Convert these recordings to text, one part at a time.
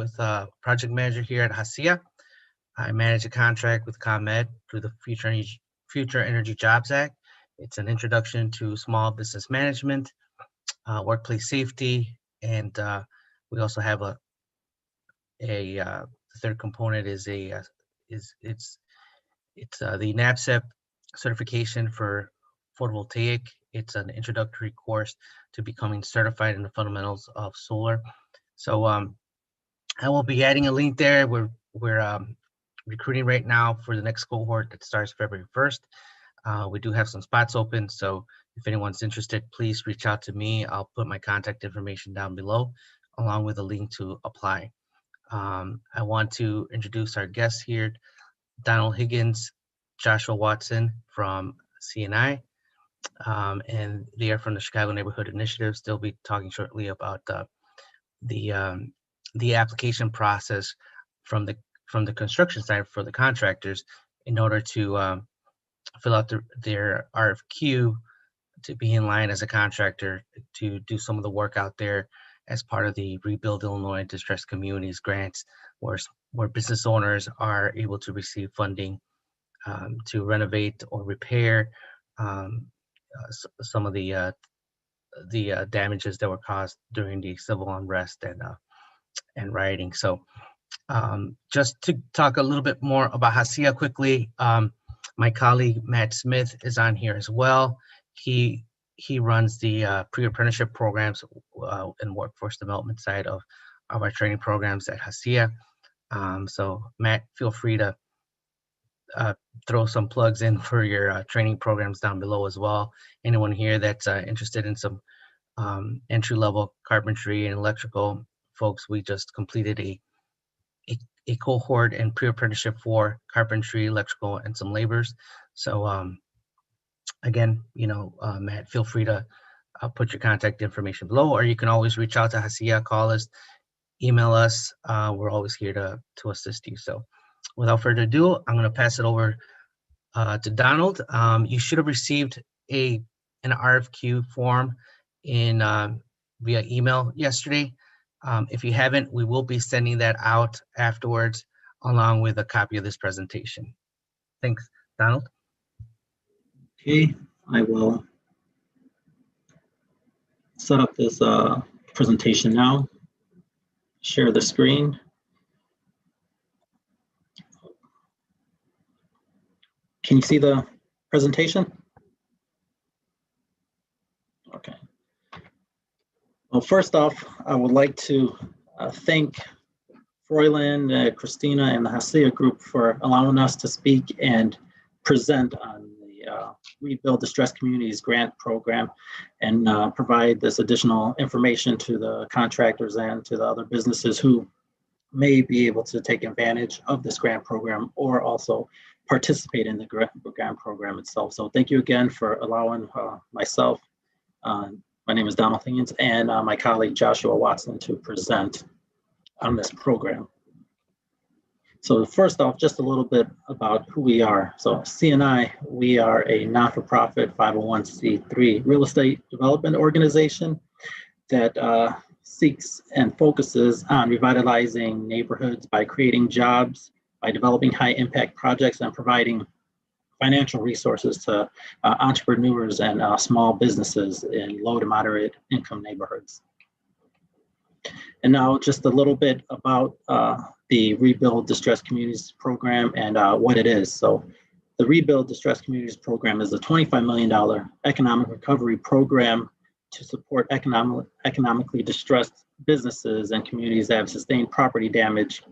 with project manager here at HACIA. I manage a contract with ComEd through the Future Energy Jobs Act. It's an introduction to small business management, workplace safety, and we also have the third component is the NABCEP certification for photovoltaic. It's an introductory course to becoming certified in the fundamentals of solar. So I will be adding a link there. We're recruiting right now for the next cohort that starts February 1st. We do have some spots open, so if anyone's interested, please reach out to me. I'll put my contact information down below, along with a link to apply. I want to introduce our guests here, Donald Higgins, Joshua Watson from CNI, and they are from the Chicago Neighborhood Initiatives. They'll be talking shortly about the application process from the construction side for the contractors in order to fill out their RFQ to be in line as a contractor to do some of the work out there as part of the Rebuild Illinois Distressed Communities grants, where business owners are able to receive funding to renovate or repair some of the damages that were caused during the civil unrest and rioting. So just to talk a little bit more about HACIA quickly, my colleague Matt Smith is on here as well. He runs the pre-apprenticeship programs and workforce development side of our training programs at HACIA. So Matt, feel free to throw some plugs in for your training programs down below as well. Anyone here that's interested in some entry-level carpentry and electrical folks, we just completed a cohort and pre-apprenticeship for carpentry, electrical, and some laborers. So again, Matt, feel free to put your contact information below, or you can always reach out to HACIA, call us, email us. We're always here to assist you. So without further ado, I'm going to pass it over to Donald. You should have received an RFQ form via email yesterday. If you haven't, we will be sending that out afterwards, along with a copy of this presentation. Thanks, Donald. Okay, I will set up this presentation now. Share the screen. Can you see the presentation? Okay. Well, first off, I would like to thank Froylan, Christina, and the HACIA group for allowing us to speak and present on the Rebuild Distressed Communities grant program and provide this additional information to the contractors and to the other businesses who may be able to take advantage of this grant program or also participate in the grant program itself. So thank you again for allowing myself, my name is Donald Higgins, and my colleague Joshua Watson to present on this program. So first off, just a little bit about who we are. So CNI, we are a not-for-profit 501c3 real estate development organization that seeks and focuses on revitalizing neighborhoods by creating jobs, by developing high-impact projects, and providing financial resources to entrepreneurs and small businesses in low to moderate income neighborhoods. And now just a little bit about the Rebuild Distressed Communities program and what it is. So the Rebuild Distressed Communities program is a $25 million economic recovery program to support economically distressed businesses and communities that have sustained property damage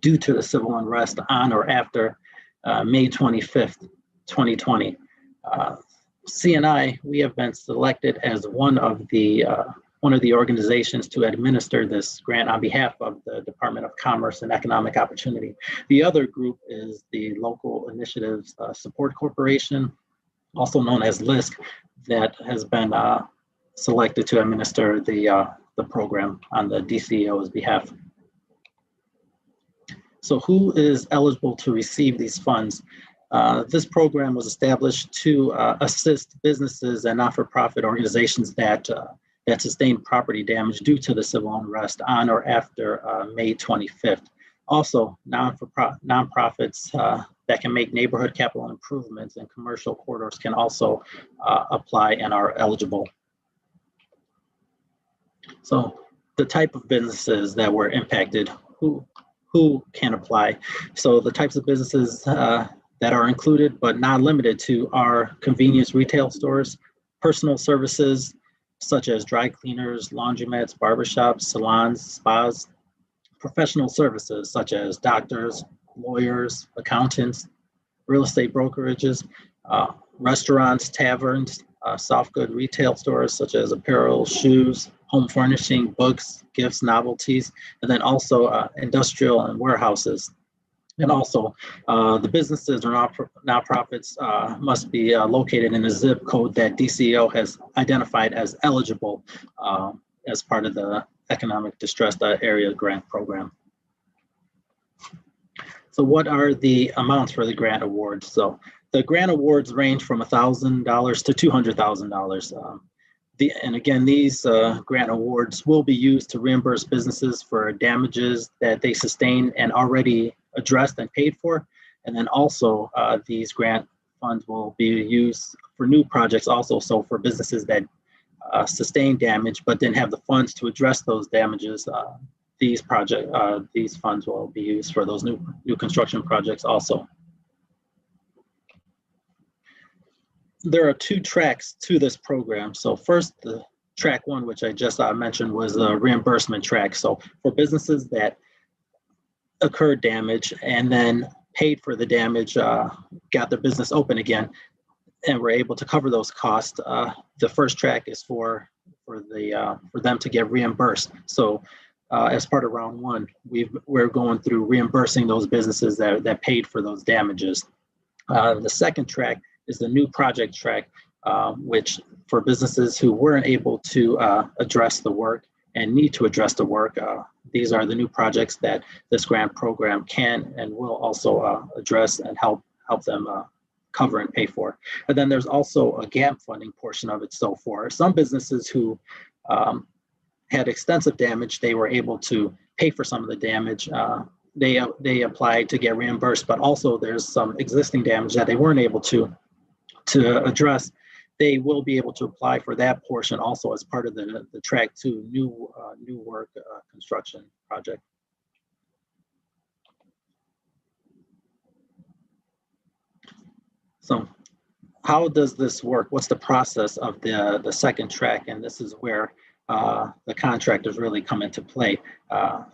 due to the civil unrest on or after May 25th, 2020. CNI, we have been selected as one of the organizations to administer this grant on behalf of the Department of Commerce and Economic Opportunity. The other group is the Local Initiatives Support Corporation, also known as LISC, that has been selected to administer the program on the DCEO's behalf. So who is eligible to receive these funds? This program was established to assist businesses and not-for-profit organizations that that sustained property damage due to the civil unrest on or after May 25th. Also, nonprofits that can make neighborhood capital improvements in commercial corridors can also apply and are eligible. So the type of businesses that were impacted, who can apply? So the types of businesses that are included but not limited to are convenience retail stores, personal services such as dry cleaners, laundromats, barbershops, salons, spas, professional services such as doctors, lawyers, accountants, real estate brokerages, restaurants, taverns, soft good retail stores such as apparel, shoes, home furnishing, books, gifts, novelties, and then also industrial and warehouses. And also, the businesses or nonprofits must be located in a zip code that DCO has identified as eligible as part of the Economic Distressed Area Grant Program. So what are the amounts for the grant awards? So the grant awards range from $1,000 to $200,000. And again, these grant awards will be used to reimburse businesses for damages that they sustained and already addressed and paid for. And then also these grant funds will be used for new projects also. So for businesses that sustained damage but didn't have the funds to address those damages, these funds will be used for those new construction projects also. There are two tracks to this program. So first, the track one, which I just mentioned, was a reimbursement track. So for businesses that occurred damage and then paid for the damage, got their business open again, and were able to cover those costs, the first track is for them to get reimbursed. So as part of round one, we're going through reimbursing those businesses that paid for those damages. The second track is the new project track, which for businesses who weren't able to address the work and need to address the work, these are the new projects that this grant program can and will also address and help them cover and pay for. And then there's also a gap funding portion of it. So for some businesses who had extensive damage, they were able to pay for some of the damage. They applied to get reimbursed, but also there's some existing damage that they weren't able to address. They will be able to apply for that portion also as part of the track 2 new work construction project. So how does this work? What's the process of the second track? And this is where the contractors really come into play.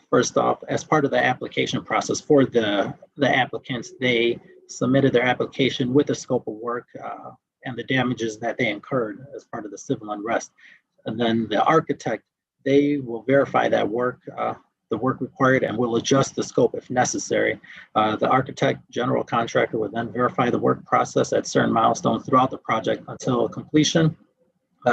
First off, as part of the application process for the applicants, they submitted their application with the scope of work and the damages that they incurred as part of the civil unrest. And then the architect, they will verify that work, the work required, and will adjust the scope if necessary. The architect, general contractor, will then verify the work process at certain milestones throughout the project until completion.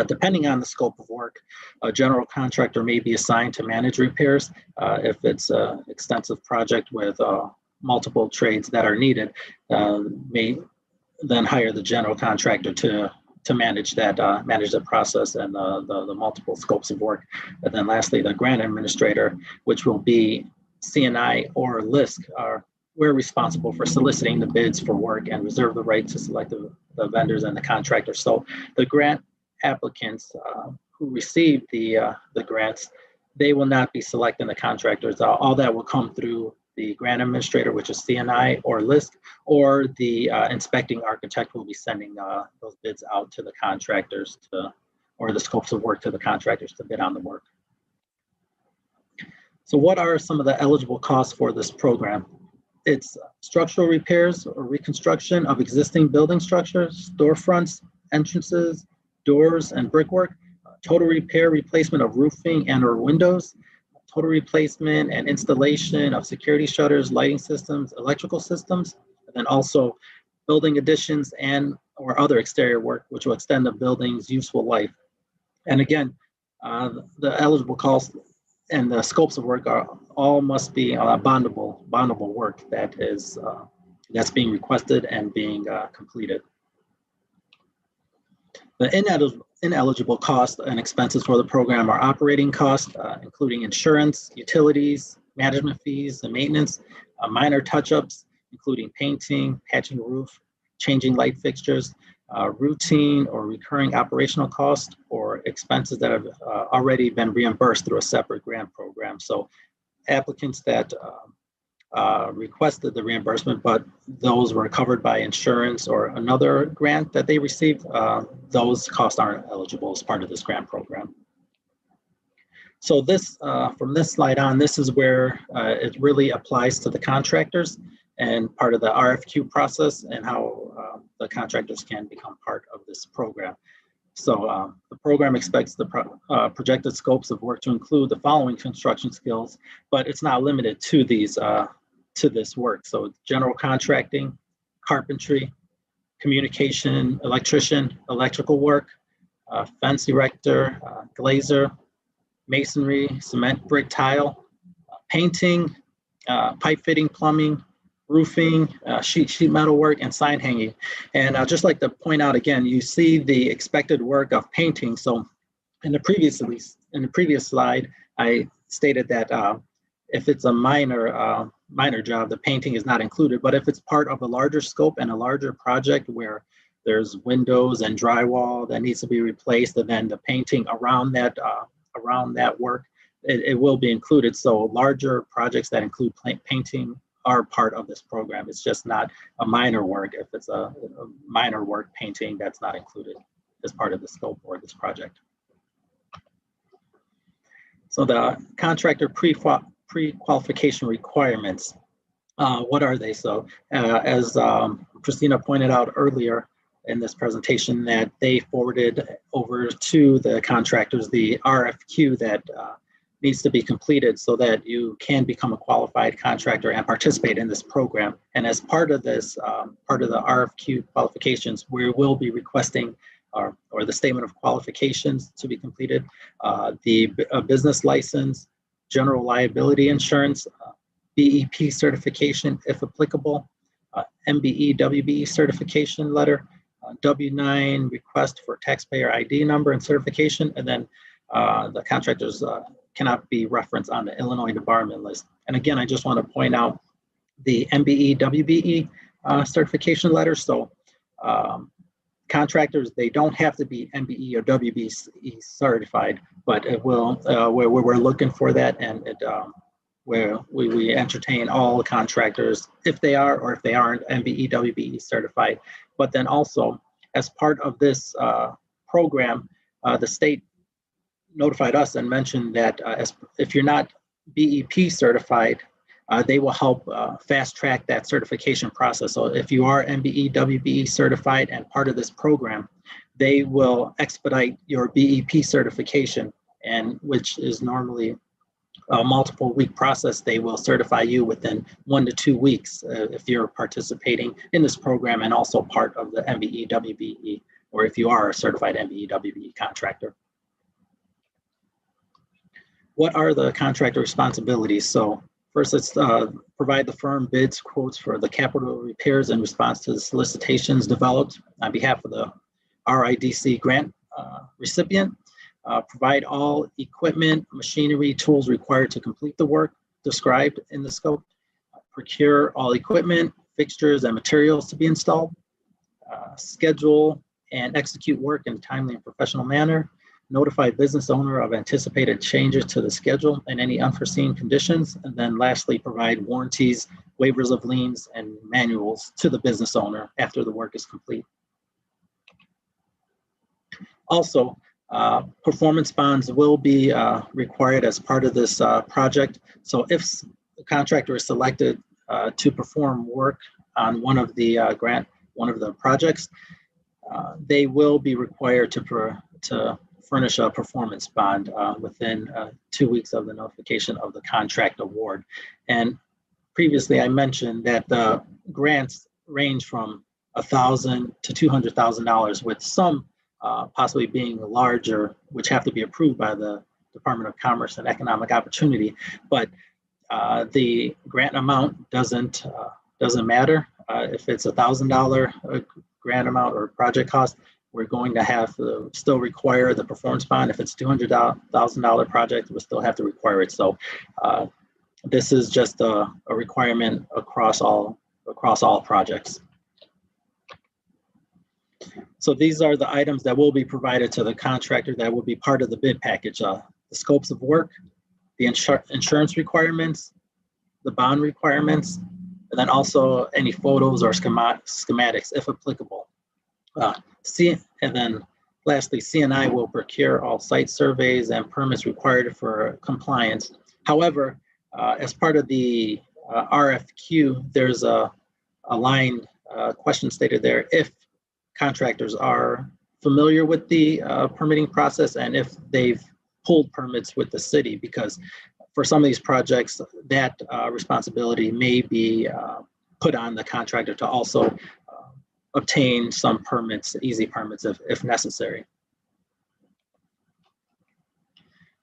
Depending on the scope of work, a general contractor may be assigned to manage repairs. If it's an extensive project with multiple trades that are needed, may then hire the general contractor to manage the process and the multiple scopes of work. And then lastly, the grant administrator, which will be CNI or LISC, we're responsible for soliciting the bids for work and reserve the right to select the vendors and the contractors. So the grant applicants who receive the grants, they will not be selecting the contractors. All that will come through the grant administrator, which is CNI or LISC, or the inspecting architect will be sending those bids out to the contractors or the scopes of work to the contractors to bid on the work. So what are some of the eligible costs for this program? It's structural repairs or reconstruction of existing building structures, storefronts, entrances, doors, and brickwork, total repair, replacement of roofing and or windows, total replacement and installation of security shutters, lighting systems, electrical systems, and then also building additions and or other exterior work which will extend the building's useful life. And again, the eligible costs and the scopes of work must be bondable work that's being requested and being completed. The ineligible costs and expenses for the program are operating costs, including insurance, utilities, management fees, and maintenance, minor touch-ups, including painting, patching the roof, changing light fixtures, routine or recurring operational costs, or expenses that have already been reimbursed through a separate grant program. So applicants that requested the reimbursement, but those were covered by insurance or another grant that they received, those costs aren't eligible as part of this grant program. So this, from this slide on, this is where it really applies to the contractors and part of the RFQ process and how the contractors can become part of this program. So the program expects the projected scopes of work to include the following construction skills, but it's not limited to these to this work. So general contracting, carpentry, communication, electrician, electrical work, fence erector, glazer, masonry, cement, brick, tile, painting, pipe fitting, plumbing, roofing, sheet metal work, and sign hanging. And I'd just like to point out again, you see the expected work of painting. So in the previous slide, I stated that if it's a minor job, the painting is not included. But if it's part of a larger scope and a larger project where there's windows and drywall that needs to be replaced, and then the painting around that work, it will be included. So larger projects that include painting are part of this program. It's just not a minor work. If it's a minor work painting, that's not included as part of the scope or this project. So the contractor pre-qualification requirements, what are they? So as Christina pointed out earlier in this presentation, that they forwarded over to the contractors the RFQ that needs to be completed so that you can become a qualified contractor and participate in this program. And as part of this, part of the RFQ qualifications, we will be requesting or the statement of qualifications to be completed, the business license, general liability insurance, BEP certification if applicable, MBE, WBE certification letter, W-9 request for taxpayer ID number and certification, and then the contractors cannot be referenced on the Illinois debarment list. And again, I just want to point out the MBE, WBE certification letter. So contractors, they don't have to be MBE or WBE certified, but it will, we're looking for that, and it, where we entertain all the contractors if they are or if they aren't MBE, WBE certified. But then also, as part of this program, the state notified us and mentioned that if you're not BEP certified, they will help fast track that certification process. So if you are MBE, WBE certified and part of this program, they will expedite your BEP certification, and which is normally a multiple week process. They will certify you within 1 to 2 weeks if you're participating in this program and also part of the MBE, WBE, or if you are a certified MBE, WBE contractor. What are the contractor responsibilities? So first, let's provide the firm bids, quotes for the capital repairs in response to the solicitations developed on behalf of the RIDC grant recipient. Provide all equipment, machinery, tools required to complete the work described in the scope. Procure all equipment, fixtures, and materials to be installed. Schedule and execute work in a timely and professional manner. Notify business owner of anticipated changes to the schedule and any unforeseen conditions. And then lastly, provide warranties, waivers of liens, and manuals to the business owner after the work is complete. Also, performance bonds will be required as part of this project. So if the contractor is selected to perform work on one of the projects, they will be required to furnish a performance bond within 2 weeks of the notification of the contract award. And previously I mentioned that the grants range from $1,000 to $200,000, with some possibly being larger, which have to be approved by the Department of Commerce and Economic Opportunity. But the grant amount doesn't matter. If it's $1,000 grant amount or project cost, we're going to have to still require the performance bond. If it's $200,000 project, we'll still have to require it. So this is just a requirement across all projects. So these are the items that will be provided to the contractor that will be part of the bid package. The scopes of work, the insurance requirements, the bond requirements, and then also any photos or schematics if applicable. And then lastly, CNI will procure all site surveys and permits required for compliance. However, as part of the RFQ, there's a line question stated there, if contractors are familiar with the permitting process and if they've pulled permits with the city, because for some of these projects, that responsibility may be put on the contractor to also obtain some permits, easy permits if necessary.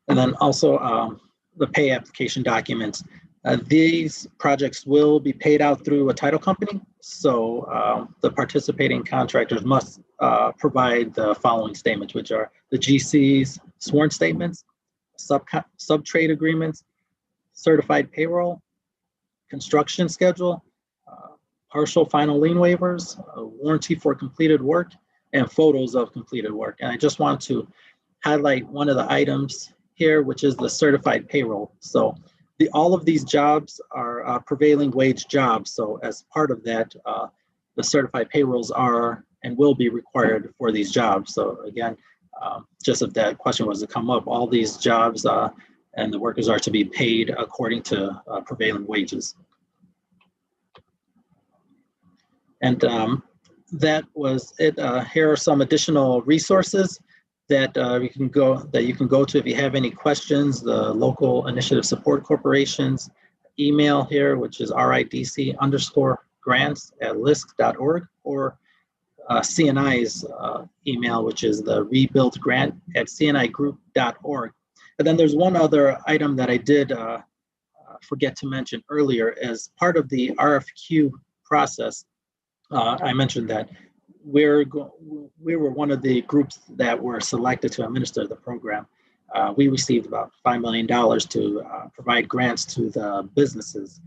And then also the pay application documents. These projects will be paid out through a title company. So the participating contractors must provide the following statements, which are the GC's sworn statements, sub-trade agreements, certified payroll, construction schedule, partial final lien waivers, a warranty for completed work, and photos of completed work. And I just want to highlight one of the items here, which is the certified payroll. So all of these jobs are prevailing wage jobs. So as part of that, the certified payrolls are and will be required for these jobs. So again, just if that question was to come up, all these jobs and the workers are to be paid according to prevailing wages. And that was it. Here are some additional resources that you can go to if you have any questions. The local initiative support corporations email here, which is RIDC_grants@lisc.org, or CNI's email, which is the rebuildgrant@cnigroup.org. And then there's one other item that I did forget to mention earlier. As part of the RFQ process, I mentioned that we were one of the groups that were selected to administer the program. We received about $5 million to provide grants to the businesses.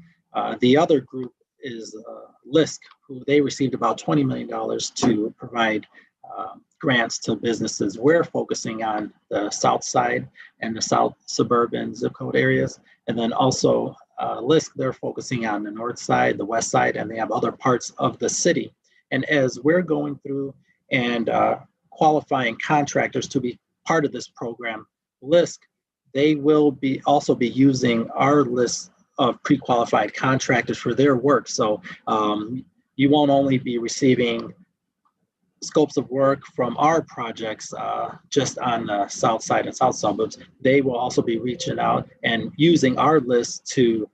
The other group is LISC, who they received about $20 million to provide grants to businesses. We're focusing on the south side and the south suburban zip code areas. And then also LISC, they're focusing on the north side, the west side, and they have other parts of the city. And as we're going through and qualifying contractors to be part of this program, LISC, they will also be using our list of pre-qualified contractors for their work. So you won't only be receiving scopes of work from our projects just on the south side and south suburbs. They will also be reaching out and using our list to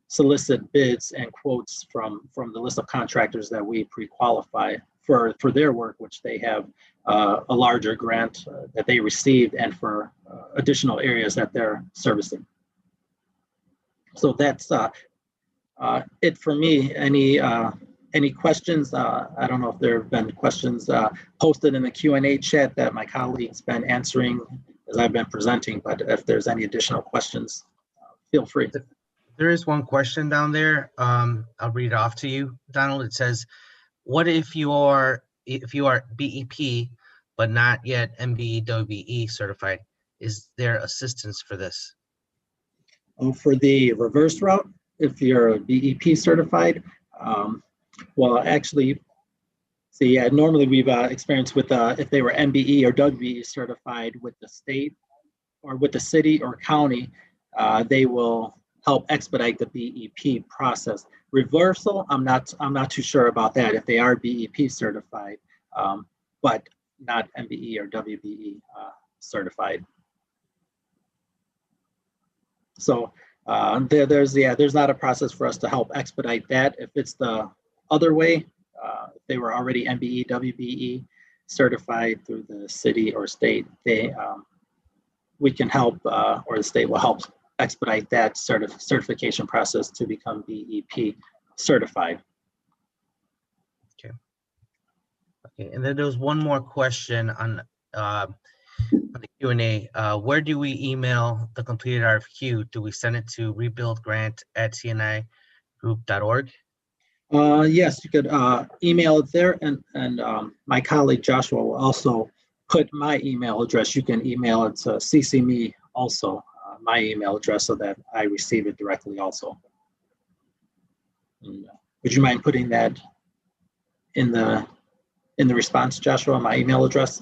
solicit bids and quotes from the list of contractors that we pre-qualify for their work, which they have a larger grant that they received and for additional areas that they're servicing. So that's it for me. Any questions? I don't know if there have been questions posted in the Q&A chat that my colleagues been answering as I've been presenting, but if there's any additional questions, feel free. There is one question down there. I'll read it off to you, Donald. It says, what if you are BEP, but not yet MBE, WBE certified? Is there assistance for this? For the reverse route, if you're BEP certified, well, actually, see, normally we've experienced with if they were MBE or WBE certified with the state or with the city or county, they will help expedite the BEP process. Reversal, I'm not too sure about that if they are BEP certified, but not MBE or WBE certified. So there's not a process for us to help expedite that. If it's the other way, if they were already MBE, WBE certified through the city or state, we can help, or the state will help expedite that certification process to become BEP certified. Okay. Okay, and then there was one more question on the Q&A. Where do we email the completed RFQ? Do we send it to rebuildgrant@cnigroup.org? Yes, you could email it there, and my colleague Joshua will also put my email address. You can email it to CC me also, my email address, so that I receive it directly also. And, would you mind putting that in the response, Joshua, my email address?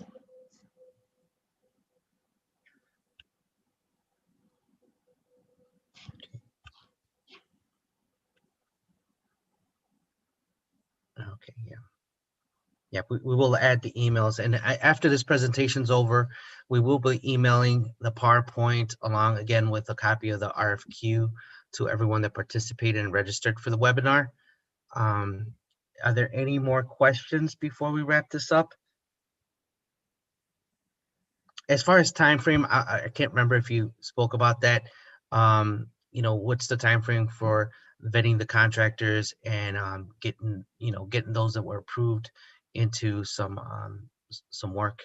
Okay, yeah. Yeah, we will add the emails, and after this presentation's over, we will be emailing the PowerPoint along again with a copy of the RFQ to everyone that participated and registered for the webinar. Are there any more questions before we wrap this up? As far as time frame, I can't remember if you spoke about that. You know, what's the time frame for vetting the contractors and getting those that were approved into some work?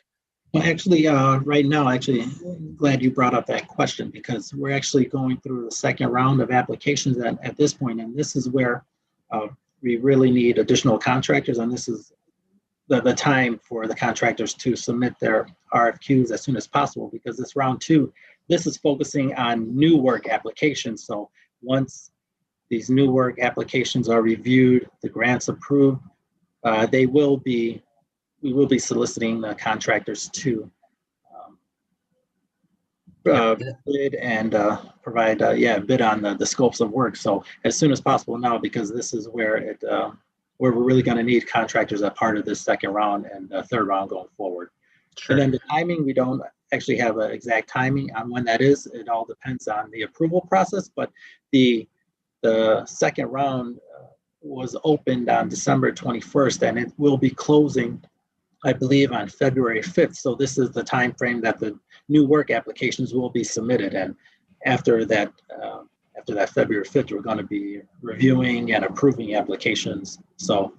Well, actually, right now, actually, glad you brought up that question, because we're actually going through the second round of applications at this point, and this is where we really need additional contractors, and this is the time for the contractors to submit their RFQs as soon as possible, because this round two, this is focusing on new work applications. So once these new work applications are reviewed, the grants approved, we will be soliciting the contractors to bid and provide bid on the scopes of work. So as soon as possible now, because this is where where we're really going to need contractors as part of this second round and third round going forward. Sure. And then the timing, we don't actually have an exact timing on when that is. It all depends on the approval process, but the second round was opened on December 21st, and it will be closing, I believe, on February 5th. So this is the time frame that the new work applications will be submitted. And after that February 5th, we're going to be reviewing and approving applications. So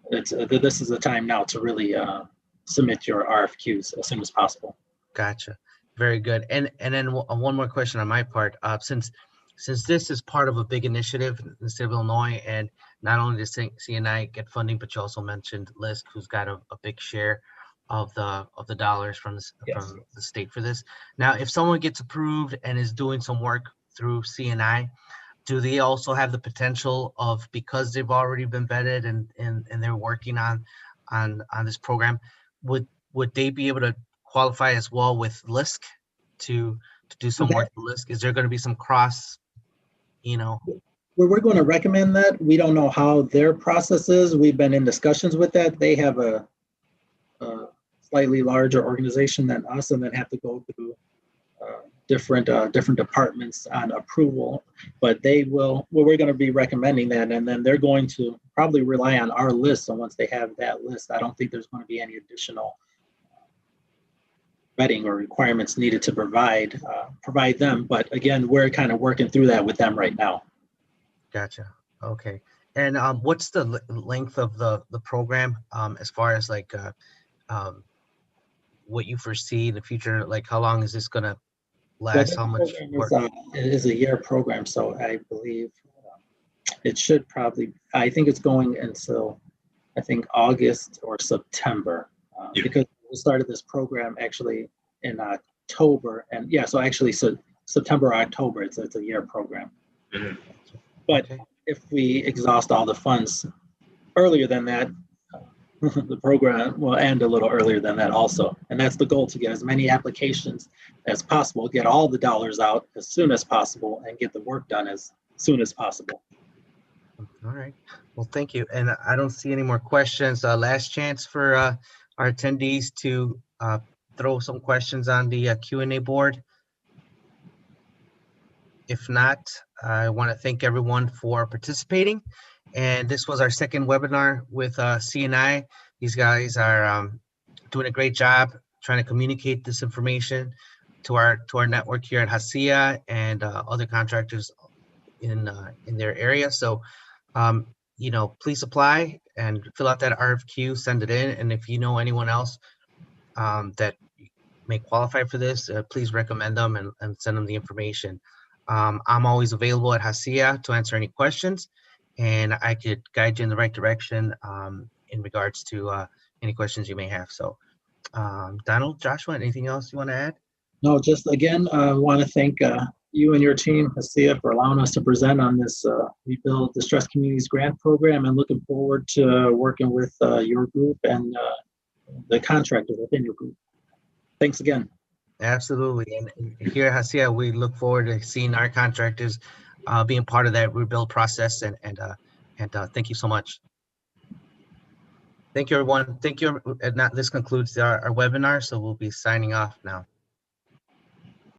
this is the time now to really submit your RFQs as soon as possible. Gotcha. Very good. And then one more question on my part. Since this is part of a big initiative in the state of Illinois, and not only does CNI get funding, but you also mentioned LISC, who's got a big share of the dollars from the state for this. Now, if someone gets approved and is doing some work through CNI, do they also have the potential of, because they've already been vetted and they're working on this program, would they be able to qualify as well with LISC to do some work with LISC? Is there going to be some cross? We're going to recommend that. We don't know how their process is. We've been in discussions with that. They have a slightly larger organization than us, and then have to go through different departments on approval. But we're going to be recommending that, and then they're going to probably rely on our list. So once they have that list, I don't think there's going to be any additional vetting or requirements needed to provide them. But again, we're kind of working through that with them right now. Gotcha. Okay. And what's the length of the program as far as like what you foresee in the future? Like, how long is this going to last? How much work? It is a year program, so I believe it should probably, I think it's going until, I think, August or September, because we started this program actually in October, and so actually, so September or October, it's a year program. Mm-hmm. But if we exhaust all the funds earlier than that, the program will end a little earlier than that also. And that's the goal, to get as many applications as possible, get all the dollars out as soon as possible, and get the work done as soon as possible. All right. Well, thank you. And I don't see any more questions. Last chance for our attendees to throw some questions on the Q&A board. If not, I want to thank everyone for participating. And this was our second webinar with CNI. These guys are doing a great job trying to communicate this information to our network here at HACIA and other contractors in their area. So, please apply and fill out that RFQ, send it in. And if you know anyone else that may qualify for this, please recommend them and send them the information. I'm always available at Hacia to answer any questions, and I could guide you in the right direction in regards to any questions you may have. So Donald, Joshua, anything else you want to add? No, just again, I want to thank you and your team, Hacia, for allowing us to present on this Rebuild Distressed Communities Grant Program, and looking forward to working with your group and the contractors within your group. Thanks again. Absolutely. And here at Hacia, we look forward to seeing our contractors being part of that rebuild process. And thank you so much. Thank you, everyone. Thank you. And this concludes our webinar. So we'll be signing off now.